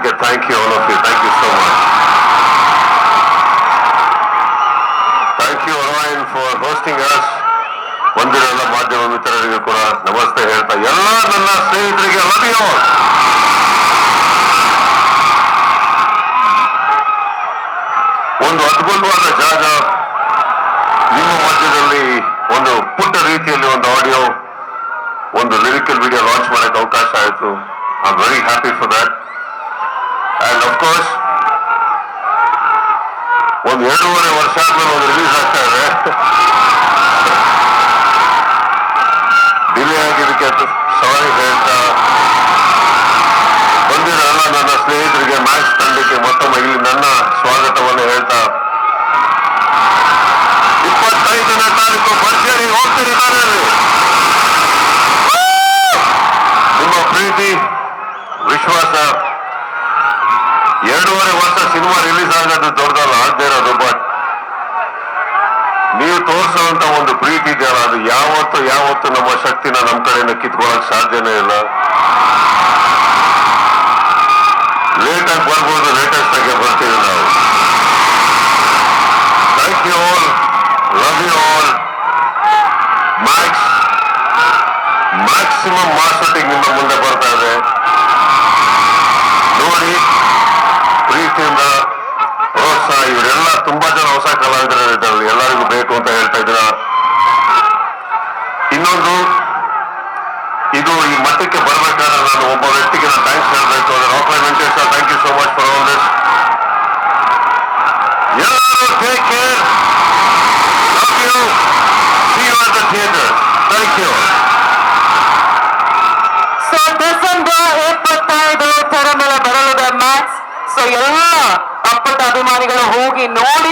ಬಂದಿದ್ದಕ್ಕೆ thank you all of you, thank you so much. Thank you Arvind for hosting us. ಬಂದಿರೋ ಎಲ್ಲ ಮಾಧ್ಯಮ ಮಿತ್ರರಿಗೂ ಕೂಡ ನಮಸ್ತೆ ಹೇಳ್ತಾ, ಎಲ್ಲ ನನ್ನ ಸ್ನೇಹಿತರಿಗೆ ಲವ್ ಯು ಆಲ್. ಒಂದು ಅದ್ಭುತವಾದ ಜಾಗ, ನಿಮ್ಮ ಮಧ್ಯದಲ್ಲಿ ಒಂದು ಪುಟ್ಟ ರೀತಿಯಲ್ಲಿ ಒಂದು ಆಡಿಯೋ, ಒಂದು ಲಿರಿಕಲ್ ವಿಡಿಯೋ ಲಾಂಚ್ ಮಾಡಕ್ಕೆ ಅವಕಾಶ ಆಯಿತು. I am very happy for that. And of course ಒಂದು 2.5 ವರ್ಷ ಆದ್ಮೇಲೆ ಒಂದು ರಿಲೀಸ್ ಆಗ್ತಾ ಇದೆ. ಡಿಲೇ ಆಗಿದ್ದಕ್ಕೆ ಸಾರಿ ಹೇಳ್ತಾ, ಬಂದಿರೋ ಎಲ್ಲ ನನ್ನ ಸ್ನೇಹಿತರಿಗೆ, ಮ್ಯಾಚ್ ತಂಡಕ್ಕೆ ಮತ್ತೊಮ್ಮೆ ಇಲ್ಲಿ ನನ್ನ ಸ್ವಾಗತವನ್ನು ಹೇಳ್ತಾ, 25ನೇ ತಾರೀಕು ಭರ್ಜರಿ ಹೋಗ್ತಿದ್ದಾರೆ. ನಿಮ್ಮ ಪ್ರೀತಿ, ವಿಶ್ವಾಸ, 2.5 ವರ್ಷ ಸಿನಿಮಾ ರಿಲೀಸ್ ಆಗೋದು ದೊಡ್ಡದಲ್ಲ, ಆಗದೆ ಇರೋದು. ಬಟ್ ನೀವು ತೋರಿಸುವಂತ ಒಂದು ಪ್ರೀತಿ ಇದೆಯಲ್ಲ, ಅದು ಯಾವತ್ತು ನಮ್ಮ ಶಕ್ತಿನ ನಮ್ಮ ಕಡೆಯಿಂದ ಕಿತ್ಕೊಳ್ಳಕ್ ಸಾಧ್ಯನೇ ಇಲ್ಲ. ಲೇಟ್ ಆಗಿ ಬರ್ಬೋದು, ಲೇಟೆಸ್ಟ್ ಆಗಿ ಬರ್ತೀವಿ ನಾವು. Thank you all, love you all. Maximum marketing ನಿಮ್ಮ ಮುಂದೆ ಬರ್ತಾ ಇದೆ. ನೋಡಿ, ಪ್ರೀತಿಯಿಂದ ಪ್ರೋತ್ಸಾಹ. ಇವರೆಲ್ಲ ತುಂಬಾ ಜನ ಹೊಸ ಕಲಾವಿದರಿದ್ದಾರೆ, ಎಲ್ಲರಿಗೂ ಬೇಕು ಅಂತ ಹೇಳ್ತಾ ಇದ್ರ. ಇನ್ನೊಂದು, ಇದು ಈ ಮಟ್ಟಕ್ಕೆ ಬರ್ಬೇಕಾದ್ರೆ ನಾನು ಒಬ್ಬ ವ್ಯಕ್ತಿಗೆ ನಾನು ಥ್ಯಾಂಕ್ಸ್ ಹೇಳಬೇಕು. Rockline Venkatesh, thank you so much for all this. ಎಲ್ಲರೂ take care, love you, see you at the theatre. Thank you. So December 25 ತೆರೆ ಮೇಲೆ ಬರಲಿದೆ ಮ್ಯಾಚ್. ಸೊ ಎಲ್ಲ ಅಪ್ಪಟ ಅಭಿಮಾನಿಗಳು ಹೋಗಿ ನೋಡಿ.